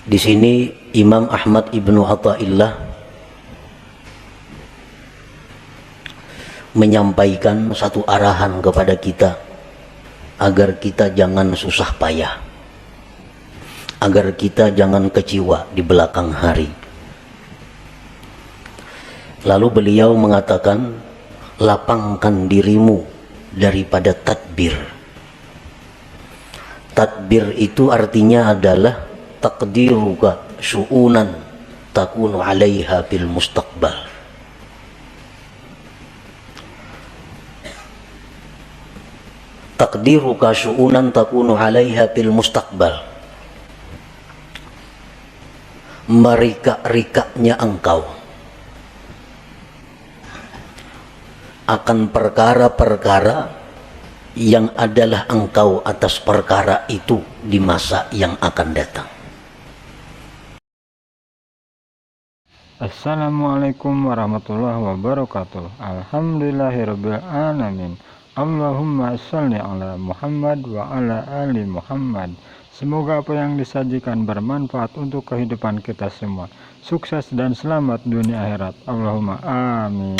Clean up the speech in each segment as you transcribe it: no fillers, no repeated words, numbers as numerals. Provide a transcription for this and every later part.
Di sini Imam Ahmad ibnu Athaillah menyampaikan satu arahan kepada kita agar kita jangan susah payah, agar kita jangan kecewa di belakang hari. Lalu beliau mengatakan, lapangkan dirimu daripada tadbir. Tadbir itu artinya adalah taqdiruka syu'unan takunu 'alaiha bil mustaqbal. Taqdiruka syu'unan takunu 'alaiha bil mustaqbal. Merika-rikanya engkau akan perkara-perkara yang adalah engkau atas perkara itu di masa yang akan datang. Assalamualaikum warahmatullahi wabarakatuh. Alhamdulillahirabbil alamin. Allahumma shalli ala Muhammad wa ala ali Muhammad. Semoga apa yang disajikan bermanfaat untuk kehidupan kita semua. Sukses dan selamat dunia akhirat. Allahumma amin.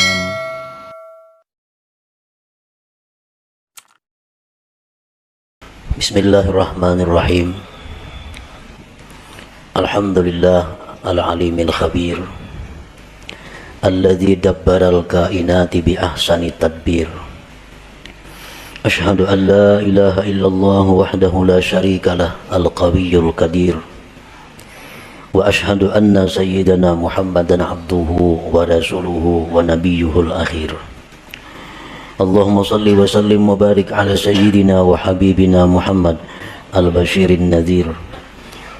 Bismillahirrahmanirrahim. Alhamdulillah al-alimil khabir alladzi dabbaral kainati bi ahsani tadbir. Ashhadu an la ilaha illallah wahdahu la syarika lah al-qawiyyul qadir. Wa ashhadu anna sayyidana Muhammadan abduhu wa rasuluhu wa nabiyyuhul akhir. Allahumma salli wa sallim wa barik ala sayyidina wa habibina Muhammad al-bashirin nadhir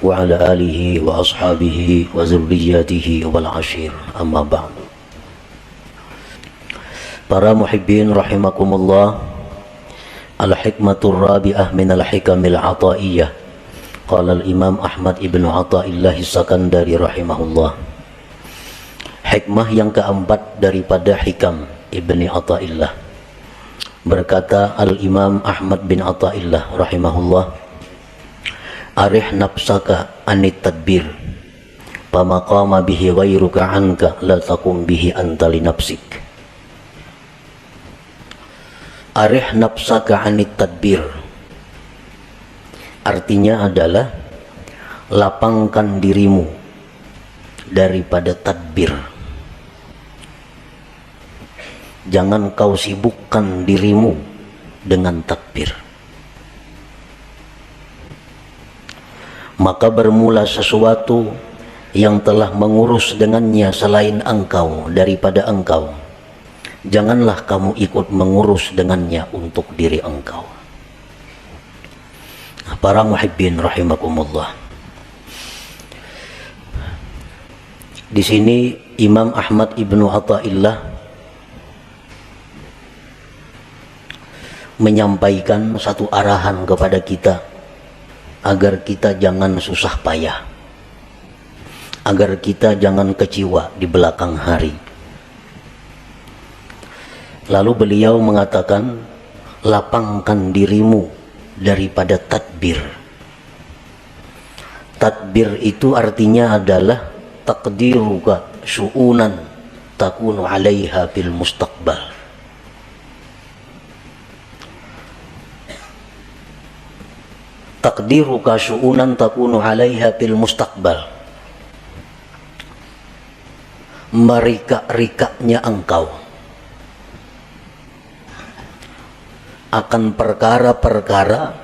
wa ala alihi wa ashabihi wa zurriyatihi wal ashir. Amma ba'd. Para muhibbin rahimakumullah, al-hikmatur rabi'ah min al-hikamil ataiyah. Qala al-imam Ahmad ibnu Athaillah As-Sakandari rahimahullah. Hikmah yang keempat daripada hikam Ibni Athaillah. Berkata al-imam Ahmad bin Athaillah rahimahullah, arih nafsaka anit tadbir fama qama bihi ghairuka anka la taqum bihi anta li nafsik. Arih nafsaka anit tadbir artinya adalah lapangkan dirimu daripada tadbir. Jangan kau sibukkan dirimu dengan tadbir. Maka bermula sesuatu yang telah mengurus dengannya selain engkau daripada engkau. Janganlah kamu ikut mengurus dengannya untuk diri engkau. Para muhibbin rahimakumullah. Di sini Imam Ahmad ibnu Athaillah menyampaikan satu arahan kepada kita agar kita jangan susah payah, agar kita jangan kecewa di belakang hari. Lalu beliau mengatakan, lapangkan dirimu daripada tadbir. Tadbir itu artinya adalah taqdiruka syu'unan takunu 'alaiha bil mustaqbal. Taqdiruka syu'unan takunu 'alaiha bil mustaqbal. Merika-rikanya engkau akan perkara-perkara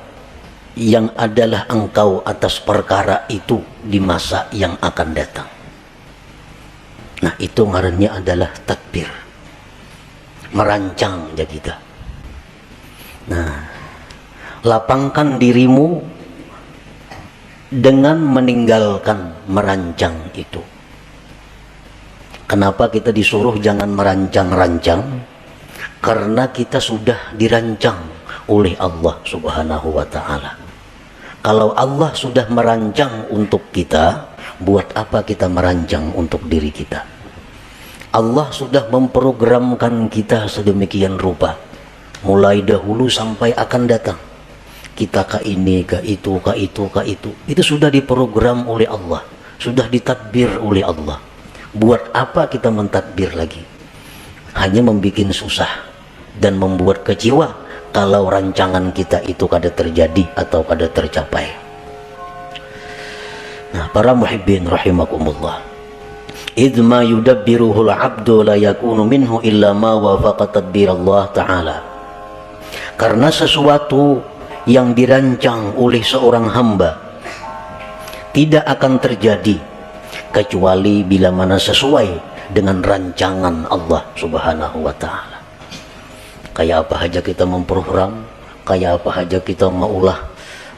yang adalah engkau atas perkara itu di masa yang akan datang. Nah, itu ngarannya adalah tadbir, merancang ya kita. Nah, lapangkan dirimu dengan meninggalkan merancang itu. Kenapa kita disuruh jangan merancang-rancang? Karena kita sudah dirancang oleh Allah Subhanahu wa ta'ala. Kalau Allah sudah merancang untuk kita, buat apa kita merancang untuk diri kita? Allah sudah memprogramkan kita sedemikian rupa, mulai dahulu sampai akan datang. Kita ke ini, ke itu, ke itu, ke itu. Itu sudah diprogram oleh Allah. sudah ditadbir oleh Allah. Buat apa kita mentadbir lagi? Hanya membuat susah dan membuat kecewa kalau rancangan kita itu kada terjadi atau kada tercapai. Nah, para muhibbin rahimakumullah, idma yudabbiruhul abdu la yakunu minhu illa ma wafaqa tadbir Allah Ta'ala. Karena sesuatu yang dirancang oleh seorang hamba tidak akan terjadi kecuali bila mana sesuai dengan rancangan Allah Subhanahu wa Ta'ala. Kayak apa aja kita memprogram, kayak apa aja kita maulah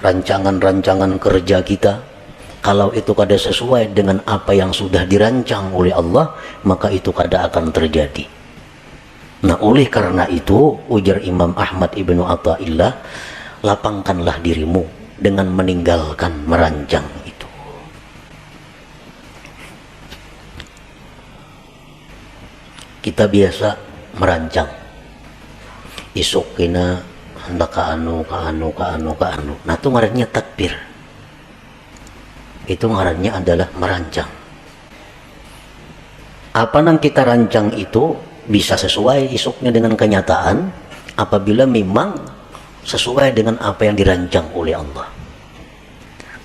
rancangan-rancangan kerja kita, kalau itu kada sesuai dengan apa yang sudah dirancang oleh Allah, maka itu kada akan terjadi. Nah, oleh karena itu, ujar Imam Ahmad ibnu Athaillah, lapangkanlah dirimu dengan meninggalkan merancang itu. Kita biasa merancang, isuk kena hendak ka anu. Nah, itu ngarannya tadbir. Itu ngarannya adalah merancang. Apa yang kita rancang itu bisa sesuai isuknya dengan kenyataan apabila memang sesuai dengan apa yang dirancang oleh Allah.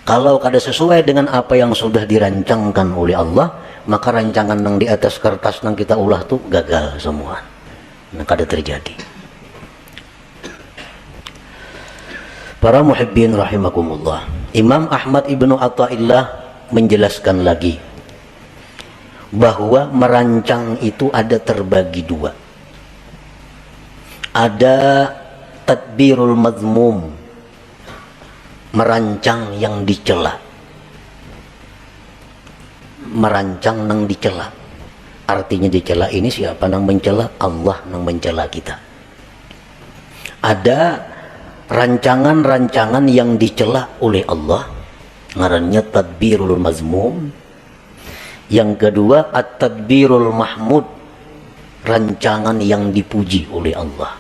Kalau kada sesuai dengan apa yang sudah dirancangkan oleh Allah, maka rancangan yang di atas kertas yang kita ulah tuh gagal semua. Nah, kada terjadi. Para muhibbin rahimakumullah, Imam Ahmad ibnu Athaillah menjelaskan lagi bahwa merancang itu ada terbagi dua. Ada tadbirul mazmum, merancang yang dicela. Merancang yang dicela, artinya dicela ini siapa yang mencela? Allah yang mencela kita. Ada rancangan-rancangan yang dicela oleh Allah, ngarannya tadbirul mazmum. Yang kedua, at-tadbirul mahmud, rancangan yang dipuji oleh Allah.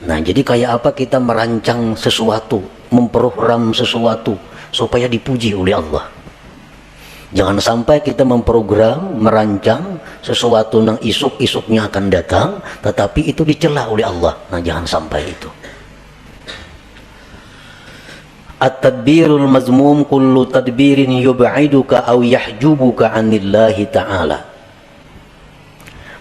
Nah, jadi kayak apa kita merancang sesuatu, memprogram sesuatu supaya dipuji oleh Allah. Jangan sampai kita memprogram, merancang sesuatu yang isuk-isuknya akan datang, tetapi itu dicela oleh Allah. Nah, jangan sampai itu. At-tadbirul mazmum kullu tadbirin yub'iduka aw yahjubuka 'anillahi ta'ala.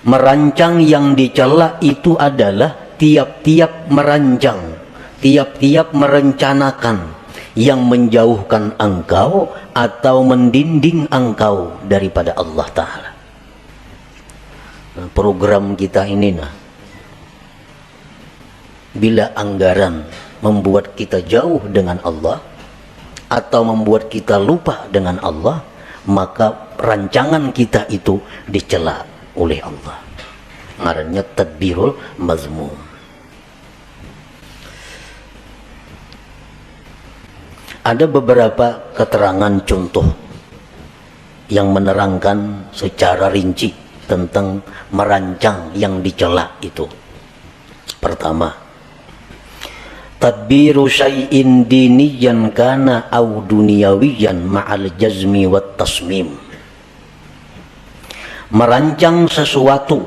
Merancang yang dicela itu adalah tiap-tiap merancang, tiap-tiap merencanakan yang menjauhkan engkau atau mendinding engkau daripada Allah Ta'ala. Nah, program kita ini, nah, bila anggaran membuat kita jauh dengan Allah atau membuat kita lupa dengan Allah, maka rancangan kita itu dicela oleh Allah. Ngarannya tadbirul mazmum. Ada beberapa keterangan contoh yang menerangkan secara rinci tentang merancang yang dicela itu. Pertama, tadbiru syai'in diniyan kana aw duniyawiyan ma'al jazmi wat tasmim. Merancang sesuatu,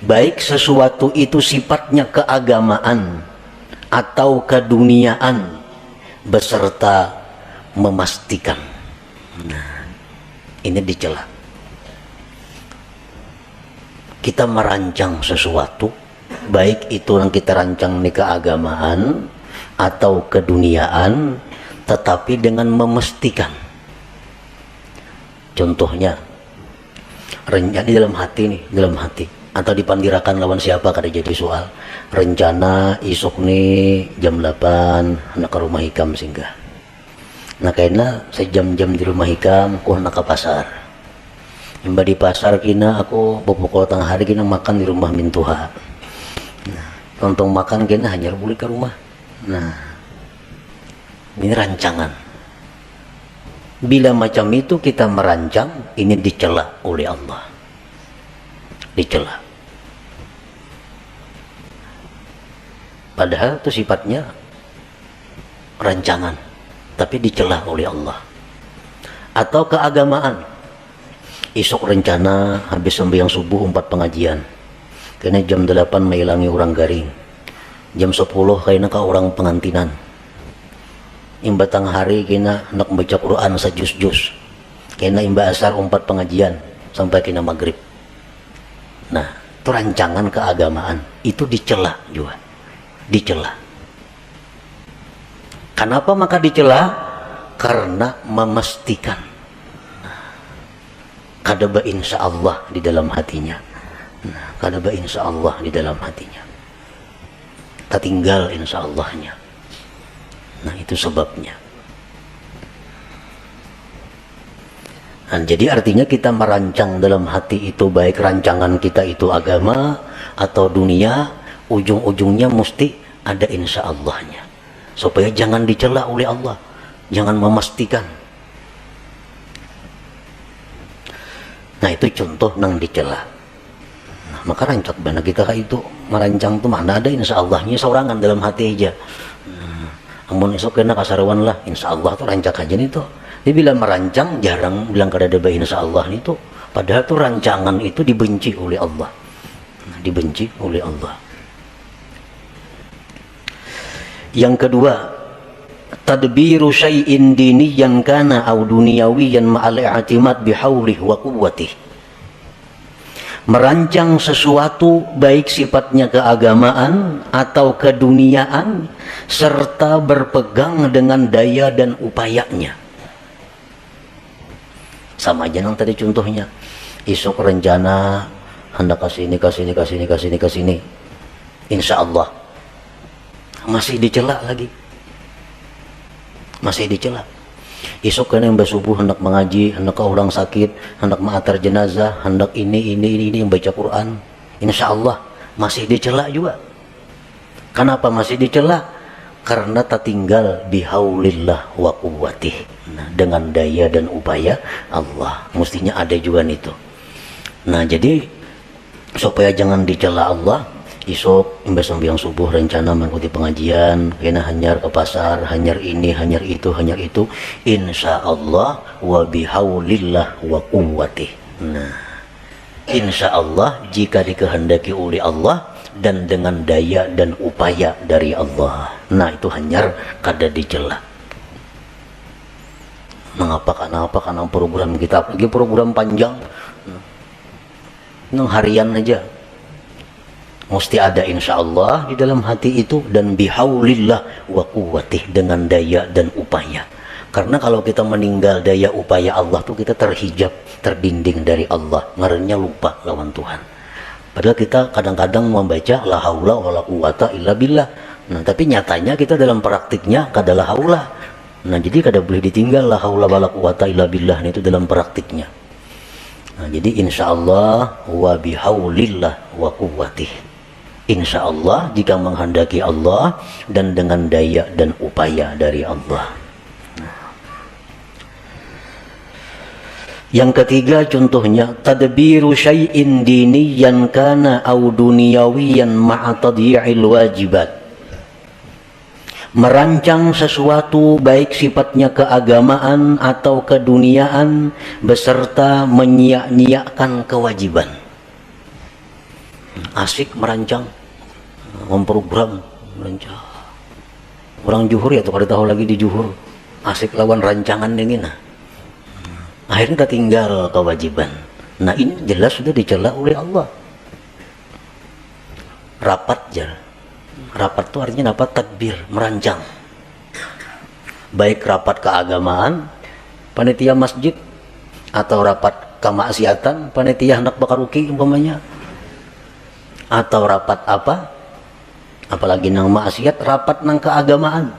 baik sesuatu itu sifatnya keagamaan atau keduniaan, beserta memastikan. Nah, ini dicela. Kita merancang sesuatu, baik itu yang kita rancang di keagamaan atau keduniaan, tetapi dengan memastikan. Contohnya, rencana di dalam hati nih, dalam hati, atau dipandirakan lawan siapa kada jadi soal. Rencana isuk nih jam 8 nak ke rumah hikam singgah. Nah, kayaknya sejam-jam di rumah hikam aku nak ke pasar. Imba di pasar kina aku bopokol tengah hari kina makan di rumah mintuha. Tontong makan kena hanya boleh ke rumah. Nah, ini rancangan. Bila macam itu kita merancang, ini dicela oleh Allah. Dicela. Padahal itu sifatnya rancangan, tapi dicela oleh Allah. atau keagamaan. Isok rencana habis sembahyang subuh 4 pengajian, kena jam 8 mailangi orang garing, jam 10 kayaknya ka orang pengantinan, imba tengah hari kena nak baca Quran sajus-jus, kena imba asar 4 pengajian sampai kena maghrib. Nah, itu rancangan keagamaan, itu dicela juga, dicela. Kenapa maka dicela? Karena memastikan kadaba insya Allah di dalam hatinya. Nah, kadaba insya Allah di dalam hatinya, tertinggal insya Allahnya. Nah, itu sebabnya. Nah, jadi artinya kita merancang dalam hati itu, baik rancangan kita itu agama atau dunia, ujung-ujungnya mesti ada insya Allahnya, supaya jangan dicela oleh Allah, jangan memastikan. Nah, itu contoh nang dicela. Nah, maka rancak benar kita kayak itu merancang tuh mana ada insya Allahnya seorangan dalam hati aja. Amun esok kena kasarawan lah, insya Allah tuh rancak aja nih tuh. Dia bilang merancang jarang bilang kada ada insya Allah nih tuh. Padahal tuh rancangan itu dibenci oleh Allah, dibenci oleh Allah. Yang kedua, tadbiru syai'in diniyan kana aw duniyawiyan ma'al i'timad bihawlih wa quwwatih. Merancang sesuatu baik sifatnya keagamaan atau keduniaan serta berpegang dengan daya dan upayanya. Sama aja nang tadi contohnya, isok rencana hendak kasini, insya Allah masih dicela lagi, masih dicela. Isok kena yang bersubuh hendak mengaji, hendak ke orang sakit, hendak mengantar jenazah, hendak ini yang baca Quran, insya Allah masih dicela juga. Kenapa masih dicela? Karena tertinggal bihaulillah wa quwwatih. Nah, dengan daya dan upaya Allah, mestinya ada juga itu. Nah, jadi supaya jangan dicela Allah, isok imbas sembahyang subuh rencana mengikuti pengajian, kena hanyar ke pasar, hanyar ini, hanyar itu, insya Allah wa bihaulillah wa quwwatih. Nah, insya Allah jika dikehendaki oleh Allah dan dengan daya dan upaya dari Allah. Nah, itu hanyar kada dicela. Mengapa karena program kita, apalagi program panjang, harian aja, mesti ada insya Allah di dalam hati itu, dan bihaulillah wa quwwatih, dengan daya dan upaya. Karena kalau kita meninggal daya upaya Allah tuh kita terhijab, terdinding dari Allah, ngarannya lupa lawan Tuhan. Padahal kita kadang-kadang membaca la haula wala quwata illa billah. Nah, tapi nyatanya kita dalam praktiknya kada la haula. Nah, jadi kada boleh ditinggal la haula wala quwata illa billah itu dalam praktiknya. Nah, jadi insya Allah wa bihaulillah wa quwwatih. Insya Allah jika menghendaki Allah dan dengan daya dan upaya dari Allah. Yang ketiga contohnya, tadbiru syai'in diniyan kana aw duniyawiyan ma'a tadyi'il wajibat. Merancang sesuatu baik sifatnya keagamaan atau keduniaan beserta menyia-nyiakan kewajiban. Asik merancang, memprogram, merancang. Orang juhur ya tuh kada tahu lagi di juhur. Asik lawan rancangan dingin. Akhirnya tertinggal kewajiban. Nah, ini jelas sudah dicela oleh Allah. Rapat jar. Rapat itu artinya apa? Tadbir, merancang. Baik rapat keagamaan, panitia masjid, atau rapat kemaksiatan, panitia hendak bakaruki umpamanya, atau rapat apa? Apalagi nang maksiat, rapat nang keagamaan.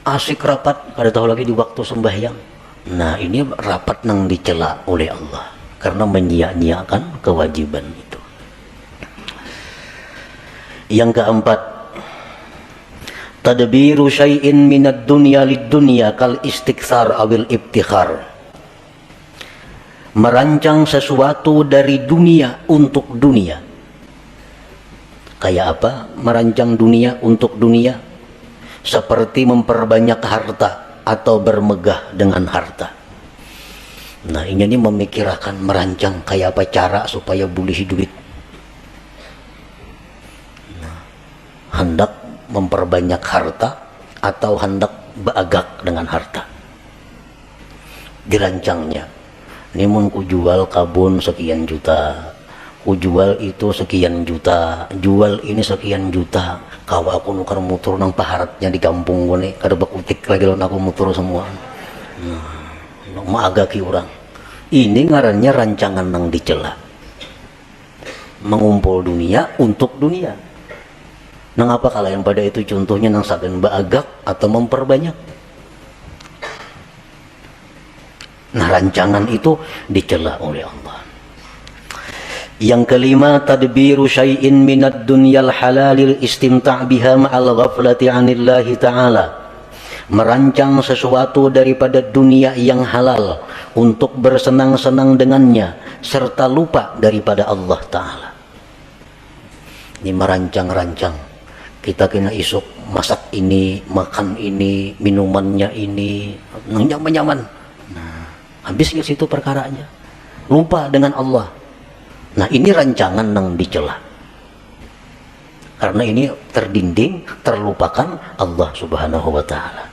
Asik rapat, kada tahu lagi di waktu sembahyang. Nah, ini rapat nang dicela oleh Allah karena menyia-nyiakan kewajiban itu. Yang keempat, tadbiru syai'in minad dunya lid dunya kal istikthar awil ibtikhar. Merancang sesuatu dari dunia untuk dunia. Kayak apa? Merancang dunia untuk dunia, seperti memperbanyak harta atau bermegah dengan harta. Nah ini memikirkan, merancang kayak apa cara supaya boleh duit. Nah, hendak memperbanyak harta atau hendak beagak dengan harta. Dirancangnya, ini mau ku jual kabun sekian juta, ku jual itu sekian juta, jual ini sekian juta. Kau aku nukar mutur nang paharatnya di kampung gue nih, kada bakutik lagi lo aku mutur semua. Nah, maagaki orang. Ini ngarannya rancangan nang dicela. Mengumpul dunia untuk dunia. Nang apa kalian pada itu contohnya nang saken baagak atau memperbanyak. Nah rancangan itu dicela oleh Allah. Yang kelima, tadbiru syai'in minad dunyal halalil istimta' biha ma'al ghaflati 'anillahi ta'ala. Merancang sesuatu daripada dunia yang halal untuk bersenang-senang dengannya serta lupa daripada Allah Ta'ala. Ini merancang-rancang. Kita kena isuk masak ini, makan ini, minumannya ini, nyaman-nyaman. Nah, habis ke situ perkaranya. Lupa dengan Allah. Nah, ini rancangan yang dicela. Karena ini terdinding, terlupakan Allah Subhanahu wa Ta'ala.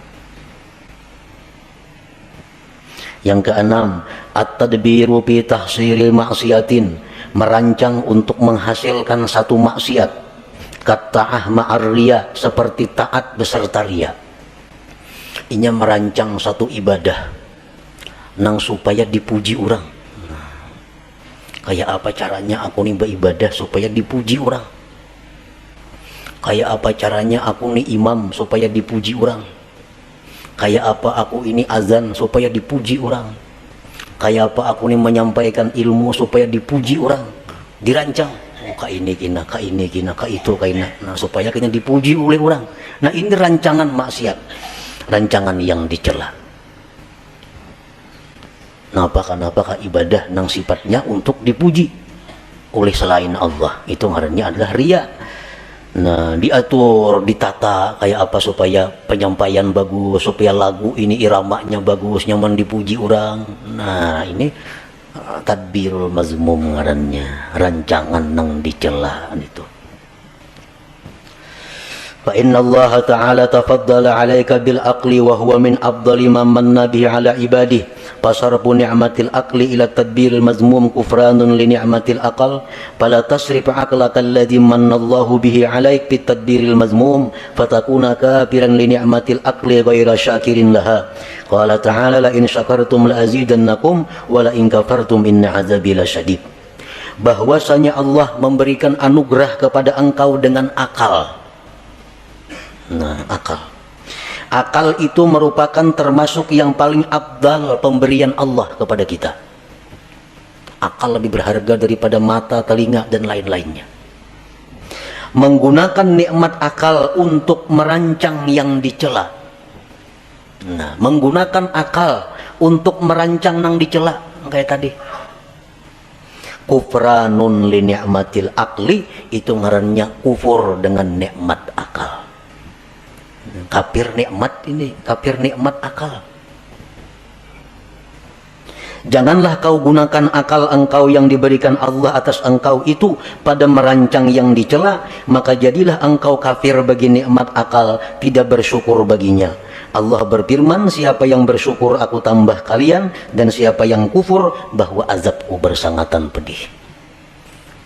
Yang keenam, at-tadbiru fi tahsili maksiatin, merancang untuk menghasilkan satu maksiat. Katta'ah ma'ar-riya, seperti taat beserta riya. Ini merancang satu ibadah nang supaya dipuji orang. Kayak apa caranya aku nih beribadah supaya dipuji orang? Kayak apa caranya aku nih imam supaya dipuji orang? Kayak apa aku ini azan supaya dipuji orang? Kayak apa aku nih menyampaikan ilmu supaya dipuji orang? Dirancang. Oh, ka ini kina, ka ini kina, ka itu kina. Nah, supaya kena dipuji oleh orang. Nah, ini rancangan maksiat. Rancangan yang dicela. Kenapa ibadah nang sifatnya untuk dipuji oleh selain Allah, itu ngarannya adalah riya. Nah, diatur, ditata kayak apa supaya penyampaian bagus, supaya lagu ini iramanya bagus, nyaman dipuji orang. Nah, ini tadbirul mazmum ngarannya, rancangan nang dicela itu. Fa inna Allah Ta'ala tafaddala 'alaika bil aqli wa huwa min afdali man manna bihi 'ala ibadihi. Fasarfu ni'matil aqli ila tadbiril mazmum kufranun li ni'matil aqal. Fala tasrif 'aqlaka alladhi manna Allahu bihi 'alaik bit tadbiril mazmum fatakuna kafiran li ni'matil aqli ghaira syakirin laha. Qala ta'ala la in syakartum la azidannakum wa la in kafartum inna 'adzabi lasyadid. Bahwasanya Allah memberikan anugerah kepada engkau dengan akal. Nah, akal itu merupakan termasuk yang paling abdal pemberian Allah kepada kita. Akal lebih berharga daripada mata, telinga, dan lain-lainnya. Menggunakan nikmat akal untuk merancang yang dicela. Nah, menggunakan akal untuk merancang yang dicela kayak tadi. Kufranun li ni'matil akli, itu ngarannya kufur dengan nikmat akal. Kafir nikmat ini, kafir nikmat akal. Janganlah kau gunakan akal engkau yang diberikan Allah atas engkau itu pada merancang yang dicela, maka jadilah engkau kafir bagi nikmat akal, tidak bersyukur baginya. Allah berfirman, siapa yang bersyukur aku tambah kalian, dan siapa yang kufur bahwa azabku bersangatan pedih.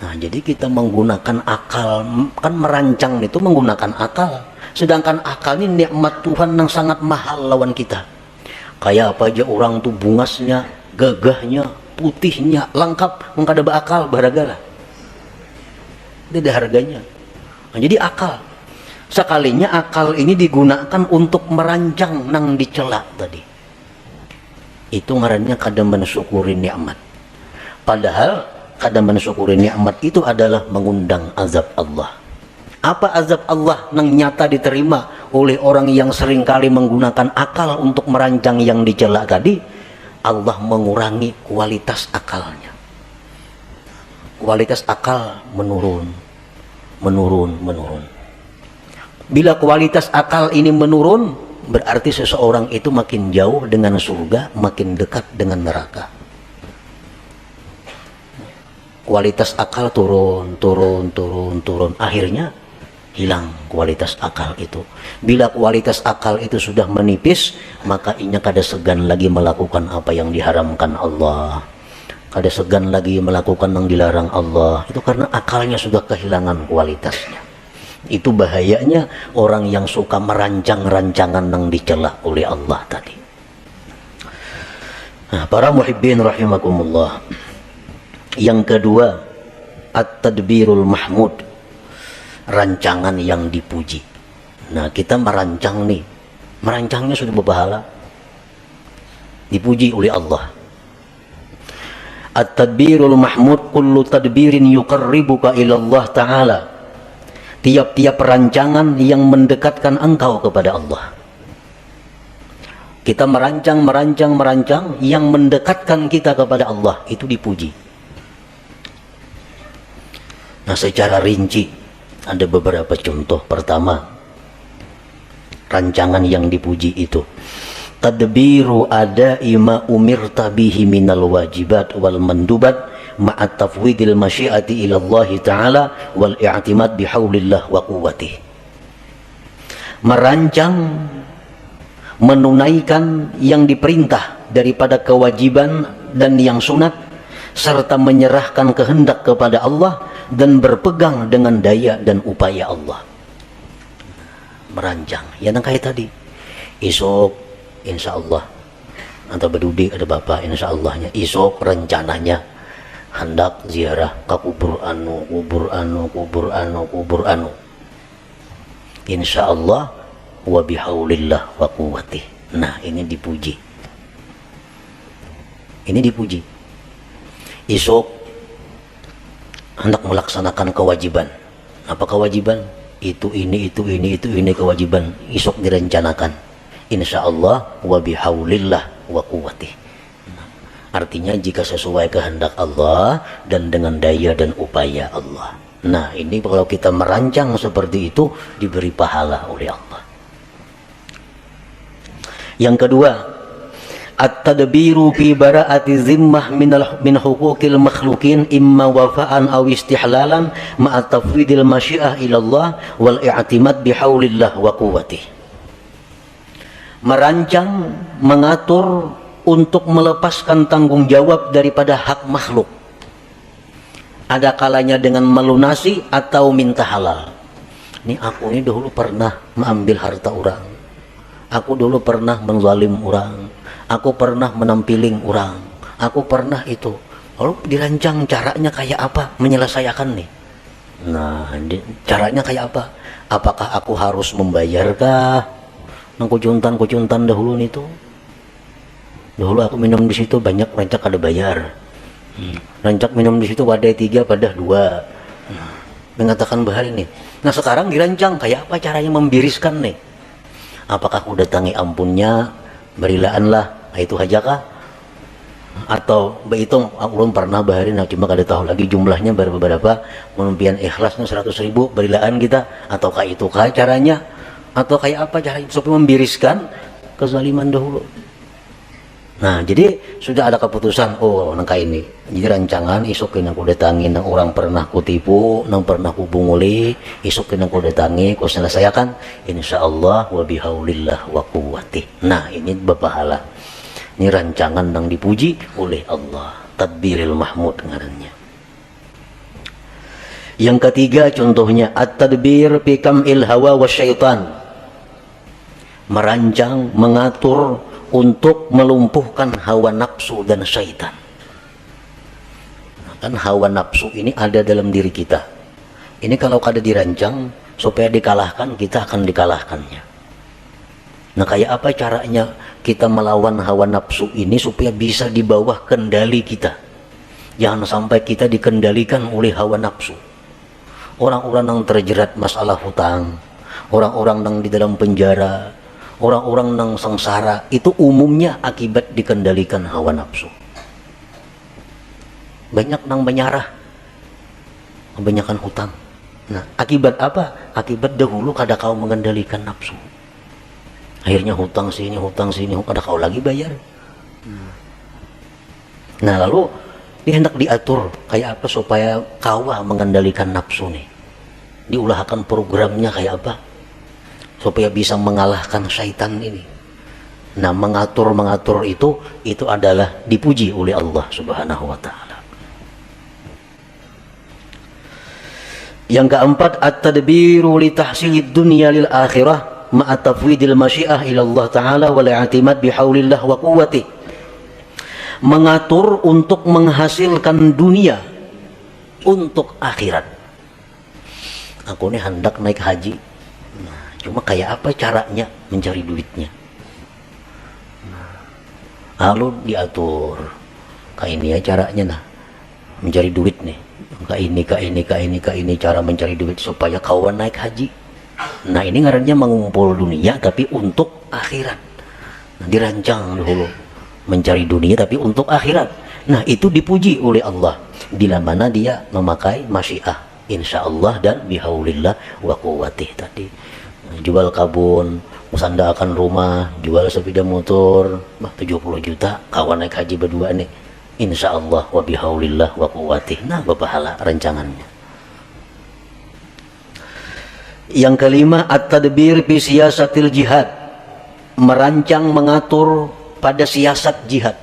Nah, jadi kita menggunakan akal, kan merancang itu menggunakan akal. Sedangkan akal ini nikmat Tuhan yang sangat mahal lawan kita. Kayak apa aja orang tuh bungasnya, gagahnya, putihnya, lengkap, mengkada berakal, berharga. Tidak ada harganya. Nah, jadi akal. Sekalinya akal ini digunakan untuk merancang nang dicela tadi. Itu ngarannya kada mensyukuri nikmat. Padahal kada mensyukuri nikmat itu adalah mengundang azab Allah. Apa azab Allah yang nyata diterima oleh orang yang seringkali menggunakan akal untuk merancang yang dicela tadi? Allah mengurangi kualitas akalnya. Kualitas akal menurun. Bila kualitas akal ini menurun, berarti seseorang itu makin jauh dengan surga, makin dekat dengan neraka. kualitas akal turun. Akhirnya hilang kualitas akal itu. Bila kualitas akal itu sudah menipis, maka inya kada segan lagi melakukan apa yang diharamkan Allah, kada segan lagi melakukan yang dilarang Allah. Itu karena akalnya sudah kehilangan kualitasnya. Itu bahayanya orang yang suka merancang rancangan yang dicela oleh Allah tadi. Nah, para muhibbin rahimakumullah, yang kedua, at-tadbirul mahmud, rancangan yang dipuji. Nah, kita merancang nih, merancangnya sudah berpahala, dipuji oleh Allah. At-tadbirul mahmud kullu tadbirin yuqarribuka ila Allah Ta'ala, tiap-tiap rancangan yang mendekatkan engkau kepada Allah. Kita merancang yang mendekatkan kita kepada Allah, itu dipuji. Nah, secara rinci ada beberapa contoh. Pertama, rancangan yang dipuji itu tadbiru ada'i ma umirta bihi minal wajibat wal mandubat ma'at tafwidil masyiati ila Allah Ta'ala wal i'timad bihaulillah wa quwwatih. Merancang, menunaikan yang diperintah daripada kewajiban dan yang sunat, serta menyerahkan kehendak kepada Allah dan berpegang dengan daya dan upaya Allah. Merancang, yang kayak tadi, esok insya Allah, atau berdudi ada bapak insya Allahnya, esok rencananya hendak ziarah ke kubur anu, insya Allah wa bihaulillah wa quwwatih. Nah, ini dipuji, esok hendak melaksanakan kewajiban. Apa kewajiban? Itu ini kewajiban, esok direncanakan, insya Allah wa bihaulillah wa quwwatih. Artinya jika sesuai kehendak Allah dan dengan daya dan upaya Allah. Nah, ini kalau kita merancang seperti itu diberi pahala oleh Allah. Yang kedua, at-tadbiru fi bara'ati zimmah min huquqil makhlukin imma wafa'an aw istihlalan ma'a tafwidil masyiah ila Allah wal i'timad bihaulillah wa quwwatih. Merancang, mengatur untuk melepaskan tanggung jawab daripada hak makhluk. Ada kalanya dengan melunasi atau minta halal. Ini aku ini dulu pernah mengambil harta orang, aku dulu pernah menzalim orang, aku pernah menampiling orang, aku pernah itu. Lalu dirancang caranya kayak apa menyelesaikan nih. Nah, caranya kayak apa? Apakah aku harus membayarkah nang kucuntan dahulu itu? Dahulu aku minum di situ banyak, rancak ada bayar. Rancak minum di situ wadai 3 pada 2. Mengatakan bahari nih. Nah, sekarang dirancang kayak apa caranya membiriskan nih? Apakah aku datangi ampunnya, berilaanlah, itu hajakah? Atau begitu aku belum pernah bahari, nah cuma kada tahu lagi jumlahnya berapa, menumpian ikhlasnya 100.000 berilaan kita, ataukah itu kah caranya? Atau kayak apa caranya supaya membiriskan kezaliman dahulu? Nah, jadi sudah ada keputusan, oh nangka ini. Jadi rancangan isokin aku datangi nang orang pernah kutipu, nang pernah kubunguli, isokin aku datangi, ku selesaikan, insyaallah wa bihaulillah wa quwwatih. Nah, ini berpahala. Ini rancangan yang dipuji oleh Allah, tadbiril mahmud ngarannya. Yang ketiga contohnya at-tadbir fi kam'il hawa wasyaitan. Merancang, mengatur untuk melumpuhkan hawa nafsu dan syaitan. Kan hawa nafsu ini ada dalam diri kita. Ini kalau kada dirancang supaya dikalahkan, kita akan dikalahkannya. Nah, kayak apa caranya kita melawan hawa nafsu ini supaya bisa di bawah kendali kita? Jangan sampai kita dikendalikan oleh hawa nafsu. Orang-orang yang terjerat masalah hutang, orang-orang yang di dalam penjara, orang-orang yang sengsara, itu umumnya akibat dikendalikan hawa nafsu. Banyak yang menyarah, kebanyakan hutang. Nah, akibat apa? Akibat dahulu kada kau mengendalikan nafsu. Akhirnya hutang sini, kada kau lagi bayar. Nah, lalu Ini hendak diatur kayak apa supaya kawah mengendalikan nafsu nih. Diulahkan programnya kayak apa supaya bisa mengalahkan syaitan ini. Nah, mengatur itu adalah dipuji oleh Allah Subhanahu wa taala. Yang keempat, at-tadbiru li tahsilid dunya lil akhirah ma'a tafwidil masyiah ila Allah taala wal i'timad bihaulillah wa quwwati. Mengatur untuk menghasilkan dunia untuk akhirat. Aku ini hendak naik haji. Nah, cuma kayak apa caranya mencari duitnya? Lalu diatur. Kayak ini ya caranya nah. Mencari duit nih. Kayak ini cara mencari duit supaya kawan naik haji. Nah, ini ngarannya mengumpul dunia tapi untuk akhirat. Nah, dirancang dulu mencari dunia tapi untuk akhirat. Nah, itu dipuji oleh Allah bila mana dia memakai masyiah insyaallah dan bihaulillah wa quwwatih tadi. Jual kabun, musandakan rumah, jual sepeda motor, 70 juta, kawan naik haji berdua nih. Insyaallah wa bihaulillah wa quwwatih. Nah, berpahala rancangannya. Yang kelima, at-tadbir fi siyasatil jihad. Merancang mengatur pada siasat jihad.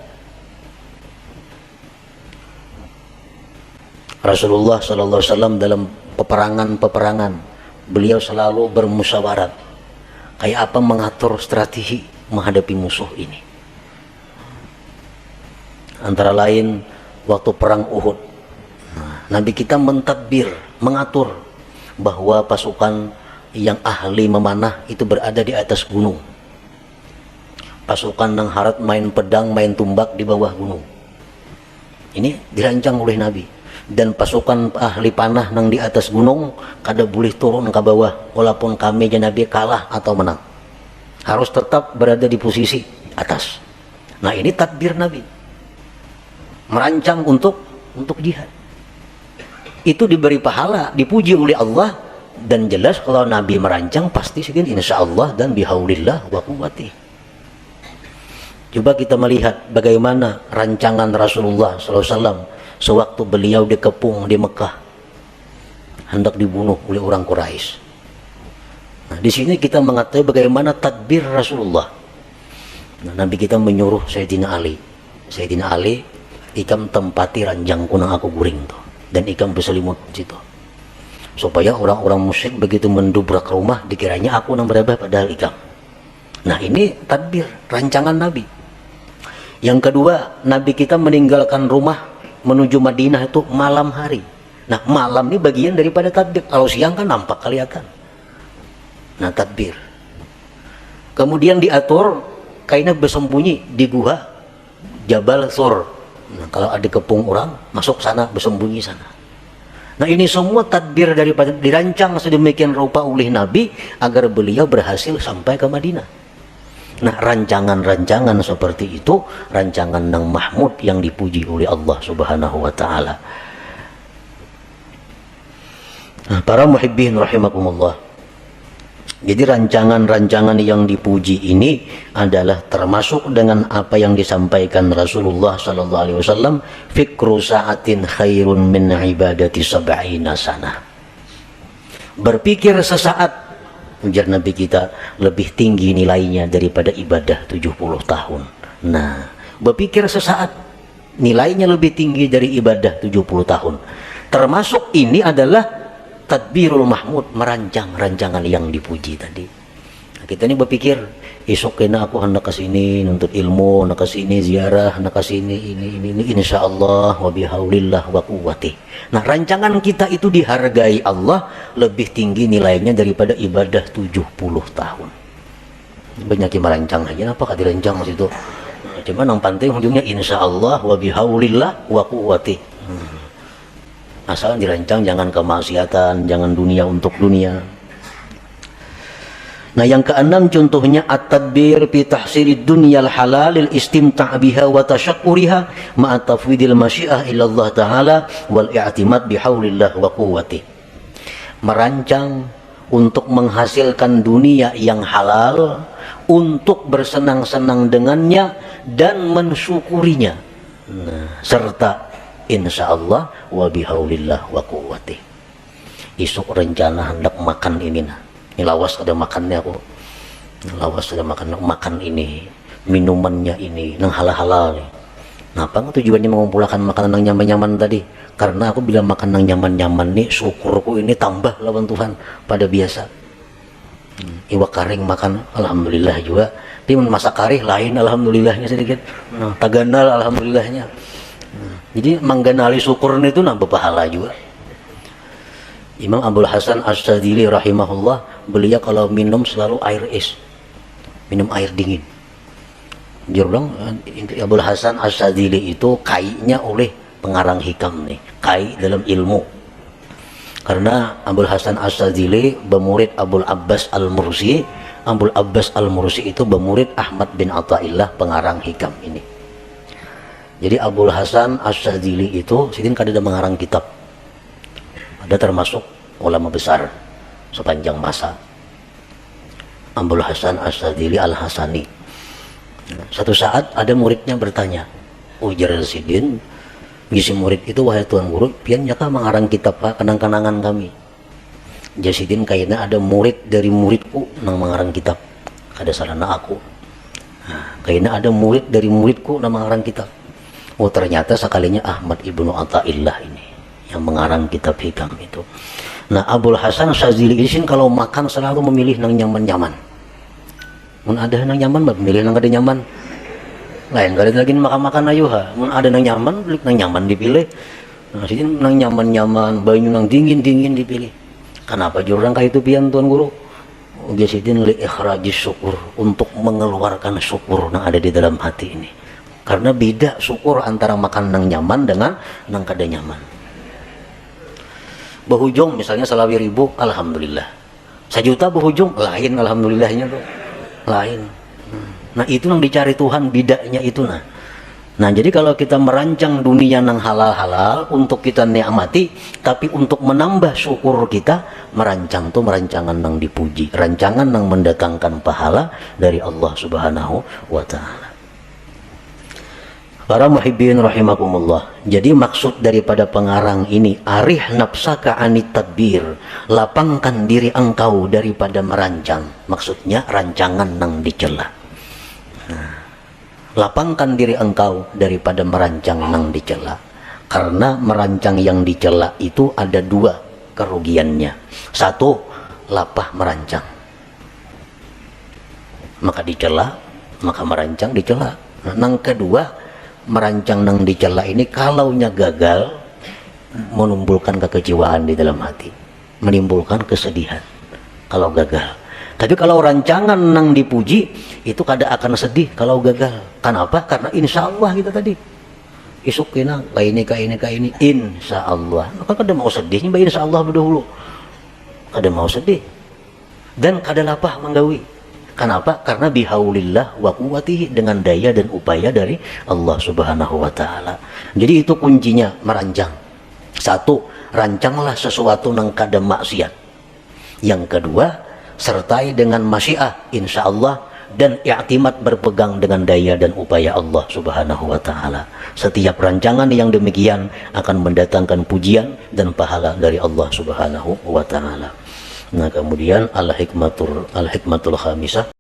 Rasulullah sallallahu alaihi wasallam dalam peperangan beliau selalu bermusyawarat kayak apa mengatur strategi menghadapi musuh ini. Antara lain waktu perang Uhud, Nabi kita mentadbir, mengatur bahwa pasukan yang ahli memanah itu berada di atas gunung. Pasukan yang harat main pedang, main tumbak di bawah gunung. Ini dirancang oleh Nabi. Dan pasukan ahli panah yang di atas gunung kada boleh turun ke bawah walaupun kami dan Nabi kalah atau menang. Harus tetap berada di posisi atas. Nah, ini tadbir Nabi. Merancang untuk jihad. Itu diberi pahala, dipuji oleh Allah, dan jelas kalau Nabi merancang pasti segini insyaallah dan bihaulillah wa quwwatih. Coba kita melihat bagaimana rancangan Rasulullah SAW sewaktu beliau dikepung di Mekah, hendak dibunuh oleh orang Quraisy. Nah, di sini kita mengetahui bagaimana tadbir Rasulullah. Nah, Nabi kita menyuruh Sayyidina Ali, ikam tempati ranjangku nang aku guring tuh, dan ikam berselimut di situ, supaya orang-orang musyrik begitu mendobrak rumah dikiranya aku nang berada padahal ikam. Nah, ini tadbir rancangan Nabi. Yang kedua, Nabi kita meninggalkan rumah menuju Madinah itu malam hari. Nah, malam ini bagian daripada tadbir. Kalau siang kan nampak kelihatan. Nah, tadbir. Kemudian diatur kainnya bersembunyi di gua Jabal Sur. Nah, kalau ada kepung orang masuk sana, bersembunyi sana. Nah, ini semua tadbir daripada dirancang sedemikian rupa oleh Nabi agar beliau berhasil sampai ke Madinah. Nah, rancangan-rancangan seperti itu rancangan yang mahmud yang dipuji oleh Allah Subhanahu wa taala. Nah, para muhibbin rahimakumullah. Jadi rancangan-rancangan yang dipuji ini adalah termasuk dengan apa yang disampaikan Rasulullah sallallahu alaihi wasallam, fikru sa'atin khairun min ibadati sab'ina sanah. Berpikir sesaat, ujar Nabi kita, lebih tinggi nilainya daripada ibadah 70 tahun. Nah, berpikir sesaat nilainya lebih tinggi dari ibadah 70 tahun. Termasuk ini adalah tadbirul mahmud, merancang rancangan yang dipuji tadi. Nah, kita ini berpikir, esok kena aku hendak ke sini nuntut ilmu, hendak ke sini ziarah, hendak ke sini ini insyaallah wa bihaulillah wa quwwatih. Nah, rancangan kita itu dihargai Allah lebih tinggi nilainya daripada ibadah 70 tahun. Banyak yang merancang aja, apa kata dirancang situ. Nah, cuma yang penting ujungnya insyaallah wa bihaulillah wa quwwatih. Asal dirancang jangan kemaksiatan, jangan dunia untuk dunia. Nah, yang keenam contohnya at-tadbir fi tahsilid dunyal halal lil istimta' biha wa tashakkuriha ma'a tafwidil masyiah ila Allah taala wal i'timad bihaulillah wa quwwatih. Merancang untuk menghasilkan dunia yang halal, untuk bersenang-senang dengannya dan mensyukurinya. Nah, serta insyaallah wa bihaulillah wa quwwati. Isuk rencana hendak makan ini nah. Ini lawas ada makannya aku. Lawas ada makan ini, minumannya ini, nang halal-halal nih. Napa tujuannya mengumpulkan makanan yang nyaman-nyaman tadi? Karena aku bila makan yang nyaman-nyaman nih, syukurku ini tambah lawan Tuhan pada biasa. Iwak karing makan, alhamdulillah juga. Tapi masak kari lain, alhamdulillahnya sedikit. Nah, taganal, alhamdulillahnya. Jadi mangganali syukur itu nambah pahala juga. Imam Abdul Hasan Asyadzili rahimahullah, beliau kalau minum selalu air es, minum air dingin. Jurang Abdul Hasan Asyadzili itu kainya oleh pengarang hikam nih, kai dalam ilmu. Karena Abdul Hasan Asyadzili bermurid Abdul Abbas Al-Mursi. Abdul Abbas Al-Mursi itu bermurid Ahmad bin Athaillah pengarang hikam ini. Jadi Abdul Hasan Asyadzili itu sidin kada mengarang kitab. Ada termasuk ulama besar sepanjang masa. Abdul Hasan Asyadzili Al-Hasani. Satu saat ada muridnya bertanya, ujar sidin, ngisi murid itu, wahai tuan guru, pian nyaka mengarang kitab pak kenang-kenangan kami. Jasidin kayaknya ada murid dari muridku nang mengarang kitab, ada salahna aku. Kayaknya ada murid dari muridku nang mengarang kitab. Oh ternyata sekalinya Ahmad ibnu Athaillah ini yang mengarang kitab hikam itu. Nah Abdul Hasan Asyadzili ini kalau makan selalu memilih nang nyaman-nyaman. Mun ada nang nyaman, memilih nang kada nyaman. Lain kali lagi makan-makan ayo ha. Mun ada nang nyaman, beli nang nyaman dipilih. Nah sini nang nyaman-nyaman, banyu nang dingin-dingin dipilih. Kenapa jurang kayak itu pian tuan guru? Biasidin li ikhrajis syukur, untuk mengeluarkan syukur yang ada di dalam hati ini. Karena beda syukur antara makan nang nyaman dengan nang kada nyaman. Bahujung misalnya salawi ribu, alhamdulillah. 1 juta bahujung, lain alhamdulillahnya tuh. Lain. Nah itu yang dicari Tuhan, bidanya itu nah. Nah jadi kalau kita merancang dunia yang halal-halal untuk kita nikmati, tapi untuk menambah syukur kita, merancang tuh merancangan yang dipuji, rancangan yang mendatangkan pahala dari Allah Subhanahu wa Ta'ala. Para muhibbin rahimakumullah. Jadi maksud daripada pengarang ini, arih nafsaka anit tadbir, lapangkan diri engkau daripada merancang. Maksudnya rancangan yang dicela. Lapangkan diri engkau daripada merancang yang dicela. Karena merancang yang dicela itu ada 2 kerugiannya. 1, lapah merancang, maka dicela, maka merancang dicela. Nah, yang kedua, merancang yang dicela ini kalaunya gagal, menimbulkan kekecewaan di dalam hati, menimbulkan kesedihan kalau gagal. Tapi kalau rancangan yang dipuji itu kada akan sedih kalau gagal. Kenapa? Karena insya Allah kita tadi isuk kena kayak ini insya Allah, maka kada mau sedihnya insya Allah berdahulu, kada mau sedih dan kada lapah menggawi. Kenapa? Karena bihaulillah wa quwwatihi, dengan daya dan upaya dari Allah Subhanahu wa Ta'ala. Jadi itu kuncinya merancang. 1, rancanglah sesuatu yang kada maksiat. Yang kedua, sertai dengan masyiah insya Allah, dan i'timad berpegang dengan daya dan upaya Allah Subhanahu wa Ta'ala. Setiap rancangan yang demikian akan mendatangkan pujian dan pahala dari Allah Subhanahu wa Ta'ala. Nah kemudian al-hikmatul khamisah,